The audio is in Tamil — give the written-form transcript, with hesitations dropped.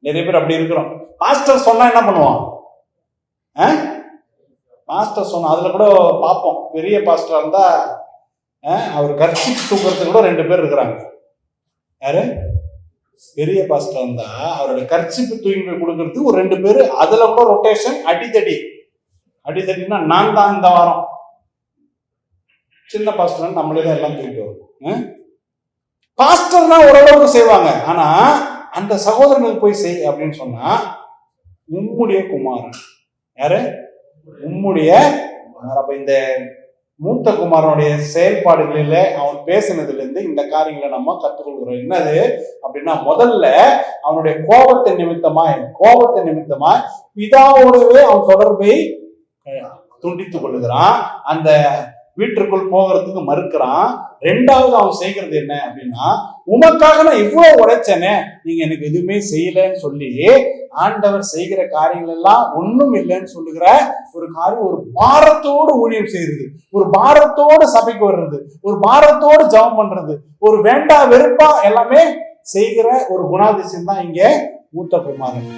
நிறைய பேர் அப்படி இருக்கிறோம். பாஸ்டர் சொன்னா என்ன பண்ணுவான்? பாஸ்டர் சொன்னா அதுல கூட பார்ப்போம், பெரிய பாஸ்டர் இருந்தா அவர் கர்ச்சிப்பு தூக்குறதுக்கு கூட 2 பேர் இருக்கிறாங்க. யாரு? பெரிய பாஸ்டர் இருந்தா அவருடைய கர்ச்சிப்பு தூக்கி போய் கொடுக்கறதுக்கு ஒரு 2 பேர். அதுல கூட ரொட்டேஷன், அடித்தடினா நான் தான் இந்த வாரம். சின்ன பாஸ்டர் நம்மளே தான் எல்லாம் தூக்கிட்டு வரும். பாஸ்டர்னா ஓரளவுக்கு செய்வாங்க. ஆனா அந்த சகோதரனுக்கு போய் செய் அப்படின்னு சொன்னா, உம்முடைய குமாரன் யாரு? உம்முடைய. அப்ப இந்த மூத்த குமாரனுடைய செயல்பாடுகளில அவன் பேசினதுல இருந்து இந்த காரியங்களை நம்ம கற்றுக்கொள்கிறோம். என்னது அப்படின்னா, முதல்ல அவனுடைய கோபத்தை நிமித்தமா பிதாவோடவே அவன் தொடர்பை துண்டித்துக் கொள்ளுகிறான். அந்த வீட்டிற்குள் போகிறதுக்கு மறுக்கிறான். 2வது அவன் செய்கிறது என்ன அப்படின்னா, உமக்காக நான் இவ்வளவு உழைச்சேனே, நீங்க எனக்கு எதுவுமே செய்யலன்னு சொல்லி ஆண்டவர் செய்கிற காரியங்கள் எல்லாம் ஒண்ணும் இல்லைன்னு சொல்லுகிற ஒரு காரியம். ஒரு பாரத்தோடு ஊழியம் செய்யறது, ஒரு பாரத்தோடு சபைக்கு வர்றது, ஒரு பாரத்தோடு ஜெபம் பண்றது, ஒரு வேண்டா வெறுப்பா எல்லாமே செய்கிற ஒரு குணாதிசயம் தான் இங்க மூத்த குமாரன்.